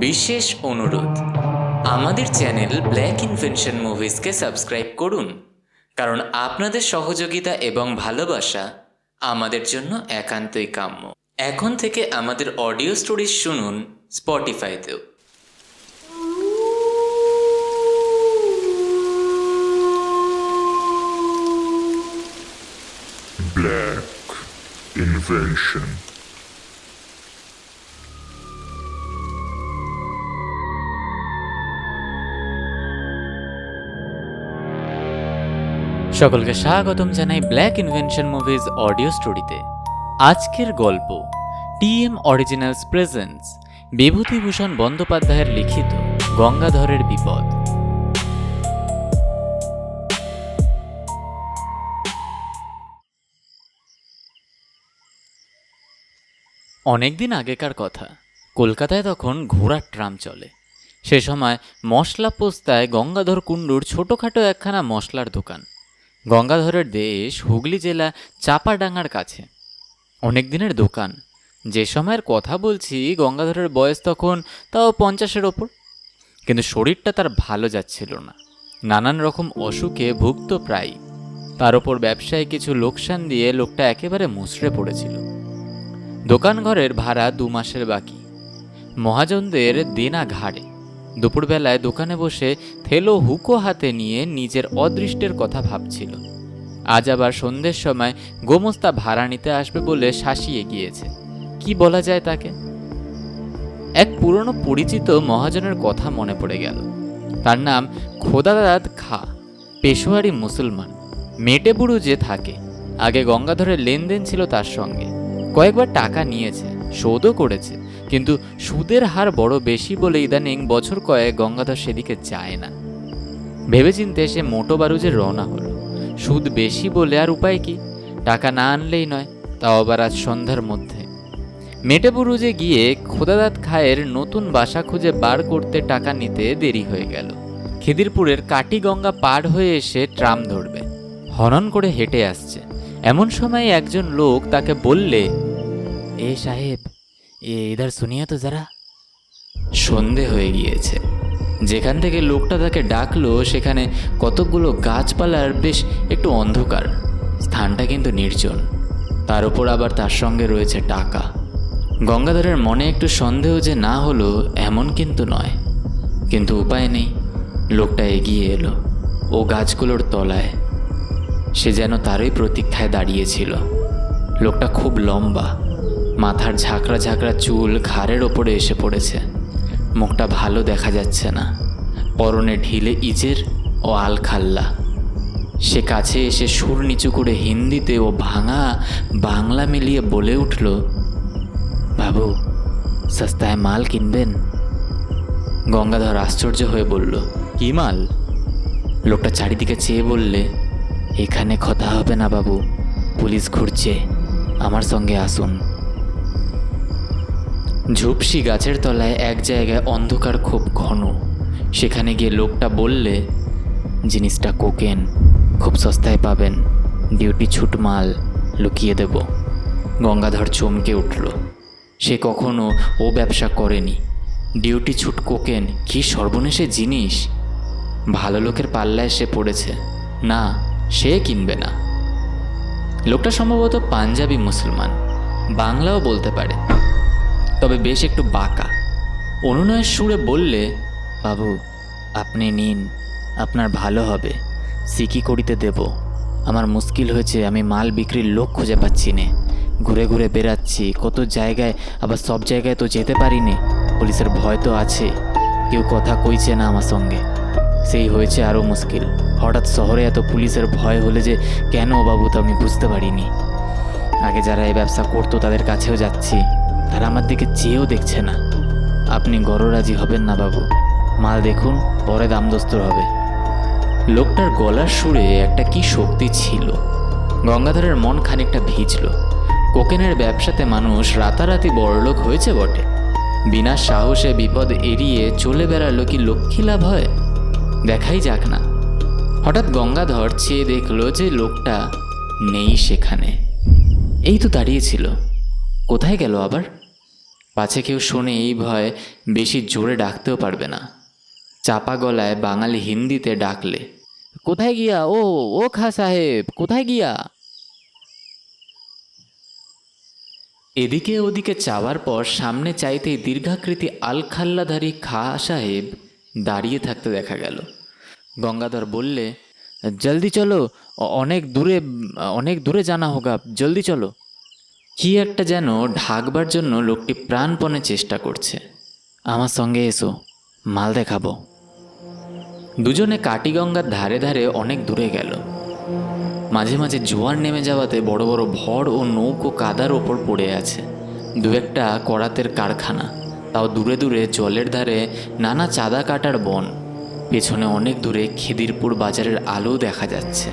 বিশেষ অনুরোধ, আমাদের চ্যানেল ব্ল্যাক ইনভেনশন মুভিজকে সাবস্ক্রাইব করুন, কারণ আপনাদের সহযোগিতা এবং ভালোবাসা আমাদের জন্য একান্তই কাম্য। এখন থেকে আমাদের অডিও স্টোরিজ শুনুন স্পটিফাইতেও। Black Invention. সকলকে স্বাগতম জানাই ব্ল্যাক ইনভেনশন মুভিজ অডিও স্টোরিতে। আজকের গল্প টিএম অরিজিনালস প্রেজেন্স বিভূতিভূষণ বন্দ্যোপাধ্যায়ের লিখিত গঙ্গাধরের বিপদ। অনেকদিন আগেকার কথা, কলকাতায় তখন ঘোড়ার ট্রাম চলে। সে সময় মশলা পোস্তায় গঙ্গাধর কুণ্ডুর ছোটোখাটো একখানা মশলার দোকান। গঙ্গাধরের দেশ হুগলি জেলা চাপাডাঙ্গার কাছে। অনেক দিনের দোকান। যে সময়ের কথা বলছি, গঙ্গাধরের বয়স তখন তাও 50-এর ওপর। কিন্তু শরীরটা তার ভালো যাচ্ছিল না। নানান রকম অসুখে ভুগত প্রায়। তার ওপর ব্যবসায় কিছু লোকসান দিয়ে লোকটা একেবারে মুচড়ে পড়েছিল। দোকান ঘরের ভাড়া 2 মাসের বাকি। মহাজনদের দেনা ঘাড়ে। দুপুরবেলায় দোকানে বসে থেলো হুকো হাতে নিয়ে নিজের অদৃষ্টের কথা ভাবছিল। আজ আবার সন্ধ্যের সময় গোমস্তা ভাড়া নিতে আসবে বলে শাসিয়ে গিয়েছে। কি বলা যায় তাকে? এক পুরনো পরিচিত মহাজনের কথা মনে পড়ে গেল। তার নাম খোদাদাদ খা, পেশোয়ারি মুসলমান, মেটেবুরু যে থাকে। আগে গঙ্গাধরের লেনদেন ছিল তার সঙ্গে। কয়েকবার টাকা নিয়েছে, শোধও করেছে, কিন্তু সুদের হার বড় বেশি বলে ইদানিং বছর কয়েক গঙ্গাধর সেদিকে যায় না। ভেবেচিন্তে সে মোটো বারুজে রওনা হলো। সুদ বেশি বলে আর উপায় কি? টাকা না আনলেই নয়, তাও আবার আজ সন্ধ্যার মধ্যে। মেটেবুরুজে গিয়ে খোদাদাত খায়ের নতুন বাসা খুঁজে বার করতে টাকা নিতে দেরি হয়ে গেল। খিদিরপুরের কাটিগঙ্গা পার হয়ে এসে ট্রাম ধরবে। হনন করে হেঁটে আসছে। এমন সময় একজন লোক তাকে বললে, এ সাহেব, ইধার শুনিয়ে তো যারা। সন্ধে হয়ে গিয়েছে। যেখান থেকে লোকটা তাকে ডাকলো সেখানে কতকগুলো গাছপালার বেশ একটু অন্ধকার। স্থানটা কিন্তু নির্জন। তার উপর আবার তার সঙ্গে রয়েছে টাকা। গঙ্গাধরের মনে একটু সন্দেহ যে না হলো এমন কিন্তু নয়, কিন্তু উপায় নেই। লোকটা এগিয়ে এলো। ও গাছগুলোর তলায়। সে যেন তারই প্রতীক্ষায় দাঁড়িয়েছিল। লোকটা খুব লম্বা, মাথার ঝাঁকড়া ঝাঁকড়া চুল ঘাড়ের ওপরে এসে পড়েছে। মুখটা ভালো দেখা যাচ্ছে না। পরনে ঢিলে ইজের ও আলখাল্লা। সে কাছে এসে সুর নিচু করে হিন্দিতে ও ভাঙা বাংলা মিলিয়ে বলে উঠল, বাবু, সস্তায় মাল কিনবেন? গঙ্গাধর আশ্চর্য হয়ে বলল, কি মাল? লোকটা চারিদিকে চেয়ে বললে, এখানে কথা হবে না বাবু, পুলিশ ঘুরছে, আমার সঙ্গে আসুন। ঝুপসি গাছের তলায় এক জায়গায় অন্ধকার খুব ঘন। সেখানে গিয়ে লোকটা বললে, জিনিসটা কোকেন, খুব সস্তায় পাবেন, ডিউটি ছুট মাল, লুকিয়ে দেব। গঙ্গাধর চমকে উঠল। সে কখনো ও ব্যবসা করেনি। ডিউটি ছুট কোকেন কি সর্বনেশে জিনিস! ভালো লোকের পাল্লায় সে পড়েছে। না, সে কিনবে না। লোকটা সম্ভবত পাঞ্জাবি মুসলমান, বাংলাও বলতে পারে, তবে বেশ একটু বাঁকা। অনুনয়ের সুরে বললে, বাবু, আপনি নিন, আপনার ভালো হবে, সিকি করিতে দেব। আমার মুশকিল হয়েছে, আমি মাল বিক্রির লোক খুঁজে পাচ্ছি নে। ঘুরে ঘুরে বেড়াচ্ছি কত জায়গায়, আবার সব জায়গায় তো যেতে পারি নে। পুলিশের ভয় তো আছে, কেউ কথা কইছে না আমার সঙ্গে। সেই হয়েছে আরও মুশকিল। হঠাৎ শহরে এত পুলিশের ভয় হলে যে কেন বাবু, তো আমি বুঝতে পারিনি। আগে যারা এই ব্যবসা করতো তাদের কাছেও যাচ্ছি, তারা আমার দিকে চেয়েও দেখছে না। আপনি গররাজি হবেন না বাবু, মাল দেখুন, পরে দাম দস্তর হবে। লোকটার গলার সুরে একটা কি শক্তি ছিল। গঙ্গাধরের মন খানিকটা ভিজল। কোকেনের ব্যবসাতে মানুষ রাতারাতি বড়লোক হয়েছে বটে, বিনা সাহসে বিপদ এড়িয়ে চলে বেড়ালো কি লক্ষ্মী লাভ হয়? দেখাই যাক না। হঠাৎ গঙ্গাধর চেয়ে দেখল যে লোকটা নেই সেখানে। এই তো দাঁড়িয়েছিল, কোথায় গেল আবার? পাছে কেউ শোনে এই ভয় বেশি জোরে ডাকতেও পারবে না। চাপা গলায় বাঙালি হিন্দিতে ডাকলে, কোথায় গিয়া ও ও খা সাহেব, কোথায় গিয়া? এদিকে ওদিকে চাওয়ার পর সামনে চাইতেই দীর্ঘাকৃতি আলখাল্লাধারী খা সাহেব দাঁড়িয়ে থাকতে দেখা গেল। গঙ্গাধর বললে, জলদি চলো, অনেক দূরে জানা হোগা, জলদি চলো। কি একটা যেন ঢাকবার জন্য লোকটি প্রাণপণে চেষ্টা করছে। আমার সঙ্গে এসো, মাল দেখাবো। দুজনে কাটিগঙ্গার ধারে ধারে অনেক দূরে গেল। মাঝে মাঝে জোয়ার নেমে যাওয়াতে বড় বড় ভড় ও নৌকো কাদার ওপর পড়ে আছে। দু একটা করাতের কারখানা, তাও দূরে দূরে জলের ধারে নানা চাঁদা কাটার বন। পেছনে অনেক দূরে খিদিরপুর বাজারের আলো দেখা যাচ্ছে।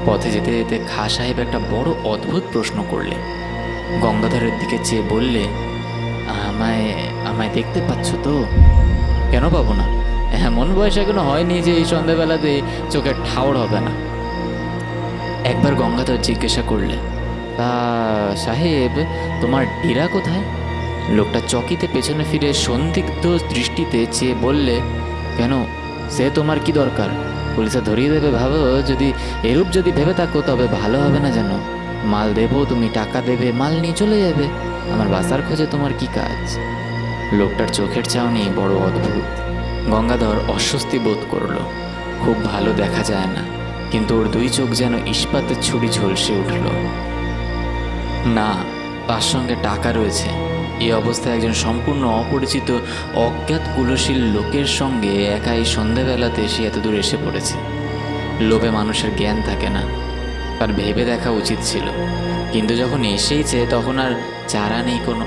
পথে যেতে যেতে খা সাহেব একটা বড় অদ্ভুত প্রশ্ন করলে। গঙ্গাধরের দিকে চেয়ে বললে, আমায় আমায় দেখতে পাচ্ছ তো? কেন পাবো না? এমন বয়স এখনো হয়নি যে এই সন্ধ্যাবেলাতে চোখের ঠাউর হবে না। একবার গঙ্গাধর জিজ্ঞাসা করলে, তা সাহেব, তোমার ডেরা কোথায়? লোকটা চকিতে পেছনে ফিরে সন্দিগ্ধ দৃষ্টিতে চেয়ে বললে, কেন, সে তোমার কি দরকার? পুলিশে ধরিয়ে দেবে ভাবো? এরূপ যদি ভেবে থাকো তবে ভালো হবে না যেন। মাল দেবো, তুমি টাকা দেবে, মাল নিয়ে চলে যাবে। আমার বাসার খোঁজে তোমার কি কাজ? লোকটার চোখের চাউনি বড় অদ্ভুত। গঙ্গাধর অস্বস্তি বোধ করল। খুব ভালো দেখা যায় না, কিন্তু ওর দুই চোখ যেন ইস্পাতের ছুরি ঝলসে উঠল। না, তার সঙ্গে টাকা রয়েছে। এই অবস্থায় একজন সম্পূর্ণ অপরিচিত অজ্ঞাত কুলশীল লোকের সঙ্গে একা এই সন্ধ্যাবেলাতে সে এত দূর এসে পড়েছে। লোভে মানুষের জ্ঞান থাকে না, তার ভেবে দেখা উচিত ছিল। কিন্তু যখন এসেইছে তখন আর চারা নেই কোনো।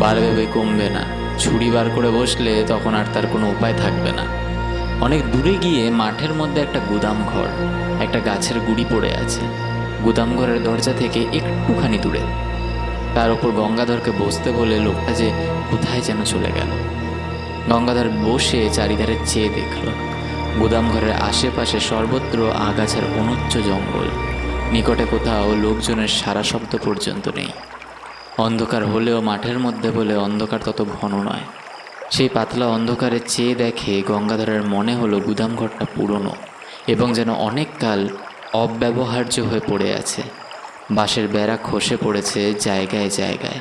বাড়বে কমবে না, ছুরি বার করে বসলে তখন আর তার কোনো উপায় থাকবে না। অনেক দূরে গিয়ে মাঠের মধ্যে একটা গুদাম ঘর, একটা গাছের গুড়ি পড়ে আছে। গুদাম ঘরের দরজা থেকে একটুখানি দূরে। তার উপর গঙ্গাধরকে বসতে বলে লোকটা যে কোথায় যেন চলে গেল। গঙ্গাধর বসে চারিধারে চেয়ে দেখল। গুদাম ঘরের আশেপাশে সর্বত্র আগাছার অনুচ্চ জঙ্গল। নিকটে কোথাও লোকজনের সারা শব্দ পর্যন্ত নেই। অন্ধকার হলেও মাঠের মধ্যে বলে অন্ধকার তত ঘন নয়। সেই পাতলা অন্ধকারে চেয়ে দেখে গঙ্গাধরের মনে হলো গুদামঘরটা পুরনো এবং যেন অনেক কাল অব্যবহার্য হয়ে পড়ে আছে। বাঁশের বেড়া খসে পড়েছে জায়গায় জায়গায়,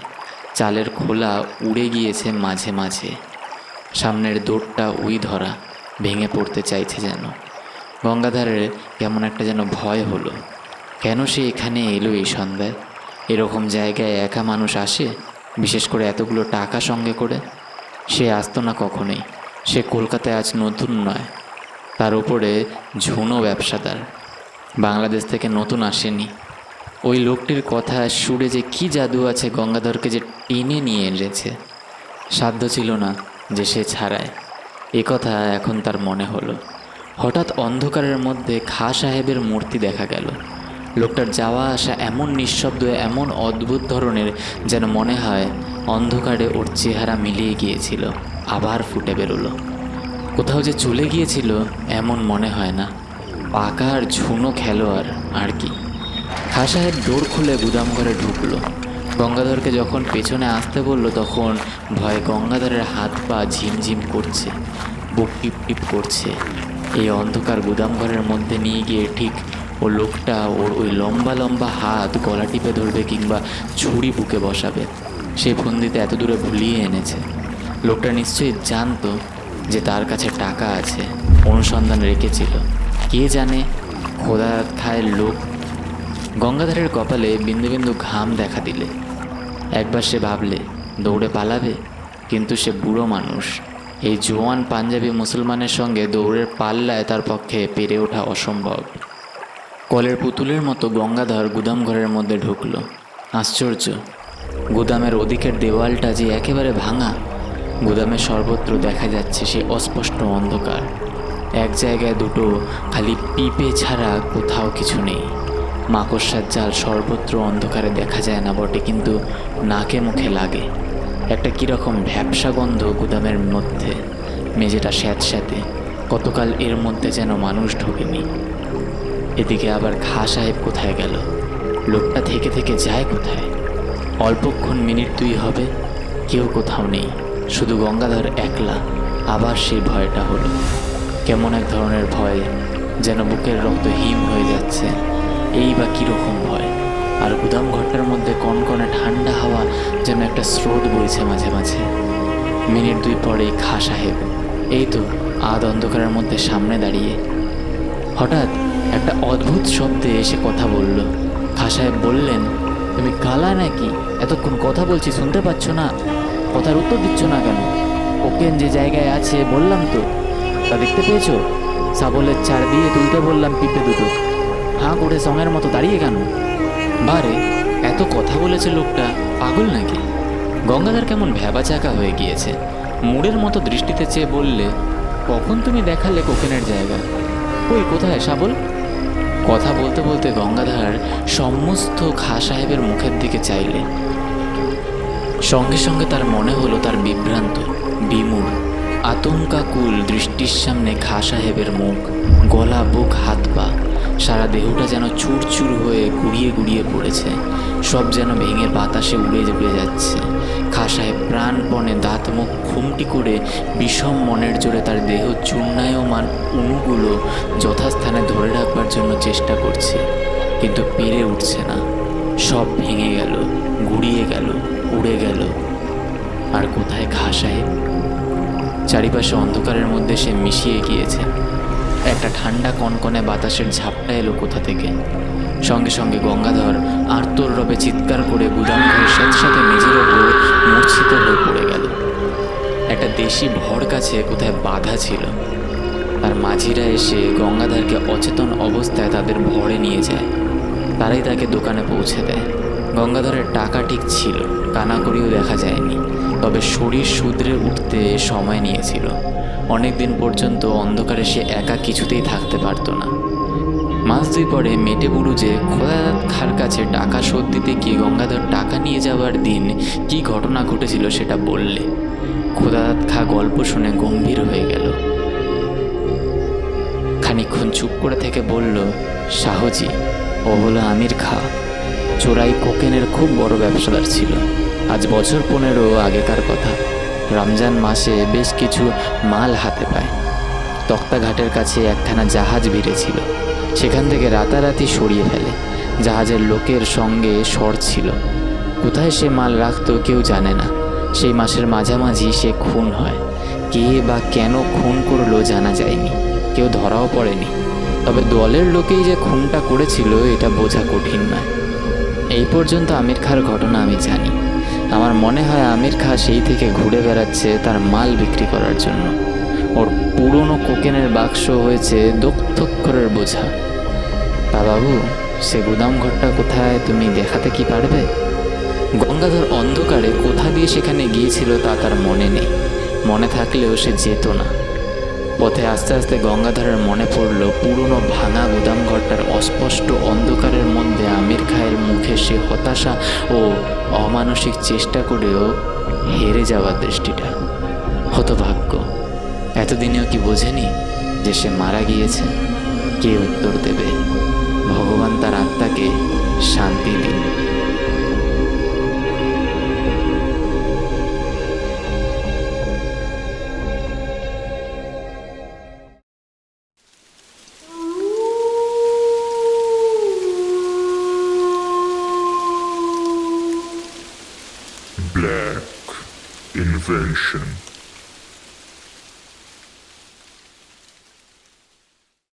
চালের খোলা উড়ে গিয়েছে মাঝে মাঝে। সামনের দৌড়টা উই ধরা, ভেঙে পড়তে চাইছে যেন। গঙ্গাধরের কেমন একটা যেন ভয় হলো। কেন সে এখানে এলো এই সন্ধ্যায়? এরকম জায়গায় একা মানুষ আসে, বিশেষ করে এতগুলো টাকা সঙ্গে করে? সে আসতো না কখনোই। সে কলকাতায় আজ নতুন নয়, তার উপরে ঝুনো ব্যবসাদার, বাংলাদেশ থেকে নতুন আসেনি। ওই লোকটির কথা সুরে যে কী জাদু আছে গঙ্গাধরকে যে টেনে নিয়ে এনেছে, সাধ্য ছিল না যে সে ছাড়ায়। এ কথা এখন তার মনে হলো। হঠাৎ অন্ধকারের মধ্যে খা সাহেবের মূর্তি দেখা গেল। লোকটার যাওয়া আসা এমন নিঃশব্দ, এমন অদ্ভুত ধরনের, যেন মনে হয় অন্ধকারে ওর চেহারা মিলিয়ে গিয়েছিল, আবার ফুটে বেরোলো। কোথাও যে চলে গিয়েছিল এমন মনে হয় না। পাকা আর ঝুনো খেলোয়াড় আর কি। খা সাহেব ডোর খুলে গুদাম ঘরে ঢুকলো। গঙ্গাধরকে যখন পেছনে আসতে বলল তখন ভয়ে গঙ্গাধরের হাত পা ঝিমঝিম করছে, বুক টিপ টিপ করছে। এই অন্ধকার গুদাম ঘরের মধ্যে নিয়ে গিয়ে ঠিক ও লোকটা ওর ওই লম্বা লম্বা হাত গলা টিপে ধরবে কিংবা ছুরি বুকে বসাবে, সেই ফন্দিতে এত দূরে ভুলিয়ে এনেছে। লোকটা নিশ্চয়ই জানতো যে তার কাছে টাকা আছে, অনুসন্ধান রেখেছিল। কে জানে, খোদা খায় লোক। গঙ্গাধরের কপালে বিন্দু বিন্দু ঘাম দেখা দিলে। একবার সে ভাবলে দৌড়ে পালাবে, কিন্তু সে বুড়ো মানুষ। এই জোয়ান পাঞ্জাবি মুসলমানের সঙ্গে দৌড়ের পাল্লায় তার পক্ষে পেরে ওঠা অসম্ভব। কলের পুতুলের মতো গঙ্গাধর গুদাম ঘরের মধ্যে ঢুকলো। আশ্চর্য, গুদামের ওদিকের দেওয়ালটা যে একেবারে ভাঙা। গুদামের সর্বত্র দেখা যাচ্ছে সেই অস্পষ্ট অন্ধকার। এক জায়গায় দুটো খালি পিপে ছাড়া কোথাও কিছু নেই। মাকড়সার জাল সর্বত্র অন্ধকারে দেখা যায় না বটে, কিন্তু নাকে মুখে লাগে। একটা কীরকম ভ্যাপসা গন্ধ গুদামের মধ্যে। মেঝেটা স্যাঁতস্যাঁতে, কতকাল এর মধ্যে যেন মানুষ ঢোকেনি। এদিকে আবার খা সাহেব কোথায় গেল? লোকটা থেকে থেকে যায় কোথায়? অল্পক্ষণ মিনিট দুই হবে, কেউ কোথাও নেই, শুধু গঙ্গাধর একলা। আবার সেই ভয়টা হলো, কেমন এক ধরনের ভয়, যেন বুকের রক্ত হিম হয়ে যাচ্ছে। এই বা কীরকম ভয়! আর গুদাম ঘরটার মধ্যে কনকনে ঠান্ডা হাওয়া যেন একটা স্রোত বইছে মাঝে মাঝে। মিনিট 2 পরেই খাঁ সাহেব এই তো আধ অন্ধকারের মধ্যে সামনে দাঁড়িয়ে। হঠাৎ একটা অদ্ভুত শব্দে এসে কথা বলল। খাঁ সাহেব বললেন, তুমি কালা নাকি? এতক্ষণ কথা বলছি শুনতে পাচ্ছ না? কথার উত্তর দিচ্ছ না কেন? কোকেন যে জায়গায় আছে বললাম তো, তা দেখতে পেয়েছো? সাবলের চার দিয়ে তুলতে বললাম পিঁপড়ে দুটো, হাঁ করে সঙের মতো দাঁড়িয়ে কেন? বারে, এত কথা বলেছে লোকটা, পাগল নাকি? গঙ্গাধর কেমন ভ্যাবা চাকা হয়ে গিয়েছে। মুড়ের মতো দৃষ্টিতে চেয়ে বললে, কখন তুমি দেখালে কোকেনের জায়গা? ওই কোথায় সাবল? কথা বলতে বলতে গঙ্গাধর সমস্ত খাঁ সাহেবের মুখের দিকে চাইলে। সঙ্গে সঙ্গে তার মনে হলো তার বিভ্রান্ত, বিমূঢ়, আতঙ্কাকুল দৃষ্টির সামনে খাঁ সাহেবের মুখ, গলা, বুক, হাত পা, সারা দেহটা যেন চুরচুর হয়ে গুড়িয়ে গুড়িয়ে পড়েছে। সব যেন ভেঙে বাতাসে উড়ে উড়ে যাচ্ছে। খাঁ সাহেব প্রাণপণে দাঁত মুখ খুমটি করে বিষম মনের জোরে তার দেহ চূর্ণায়মান অণুগুলো যথাস্থানে ধরে রাখবার জন্য চেষ্টা করছে, কিন্তু পেরে উঠছে না। সব ভেঙে গেল, গুড়িয়ে গেল, উড়ে গেল। আর কোথায় খাঁ সাহেব? চারিপাশে অন্ধকারের মধ্যে সে মিশিয়ে গিয়েছে। একটা ঠান্ডা কনকনে বাতাসের ঝাপটা এলো কোথা থেকে। সঙ্গে সঙ্গে গঙ্গাধর আর্তর রবে চিৎকার করে গুদাম ঘরের সাথে সাথে মেঝের ওপর মূর্ছিত হয়ে পড়ে গেল। একটা দেশি ভর কাছে কোথায় বাধা ছিল, আর মাঝিরা এসে গঙ্গাধরকে অচেতন অবস্থায় তাদের ভরে নিয়ে যায়। তারাই তাকে দোকানে পৌঁছে দেয়। গঙ্গাধরের টাকা ঠিক ছিল, কানাকড়িও দেখা যায়নি, তবে শরীর শুধরে উঠতে সময় নিয়েছিল। অনেক দিন পর্যন্ত অন্ধকারে সে একা কিছুতেই থাকতে পারত না। মাস 2 পরে মেটে বুড়ুজে খোদাদাত খাঁর কাছে টাকা শোধ দিতে গিয়ে গঙ্গাধর টাকা নিয়ে যাওয়ার দিন কি ঘটনা ঘটেছিল সেটা বললে। খোদাদাত খাঁ গল্প শুনে গম্ভীর হয়ে গেল। খানিকক্ষণ চুপ করে থেকে বলল, শাহজি, ও হলো আমির খাঁ। চোরাই কোকেনের খুব বড় ব্যবসাদার ছিল। আজ বছর 15 আগেকার কথা। রমজান মাসে বেশ কিছু মাল হাতে পায়। তক্তাঘাটের কাছে একখানা জাহাজ ভিড়েছিল, সেখান থেকে রাতারাতি সরিয়ে ফেলে। জাহাজের লোকের সঙ্গে শর ছিল। কোথায় সে মাল রাখতো কেউ জানে না। সেই মাসের মাঝামাঝি সে খুন হয়। কে বা কেন খুন করলো জানা যায়নি, কেউ ধরাও পড়েনি। তবে দলের লোকেই যে খুনটা করেছিল এটা বোঝা কঠিন নয়। এই পর্যন্ত আমির খাঁর ঘটনা আমি জানি। আমার মনে হয় আমির খাঁ সেই থেকে ঘুরে বেড়াচ্ছে তার মাল বিক্রি করার জন্য। ওর পুরনো কোকেনের বাক্স হয়েছে দক্ষক্ষরের বোঝা। তা বাবু, সে গুদাম ঘরটা কোথায় তুমি দেখাতে কি পারবে? গঙ্গাধর অন্ধকারে কোথা দিয়ে সেখানে গিয়েছিল তা তার মনে নেই। মনে থাকলেও সে যেত না। পথে আস্তে আস্তে গঙ্গাধরের মনে পড়ল পুরনো ভাঙা গুদাম ঘরটার অস্পষ্ট অন্ধকারের মধ্যে আমির খাঁয়ের মুখে সে হতাশা ও অমানসিক চেষ্টা করেও হেরে যাওয়ার দৃষ্টিটা। হতভাগ্য, এতদিনেও কি বোঝেনি যে সে মারা গিয়েছে? কে উত্তর দেবে? ভগবান তার আত্মাকে শান্তি দিন। Black invention.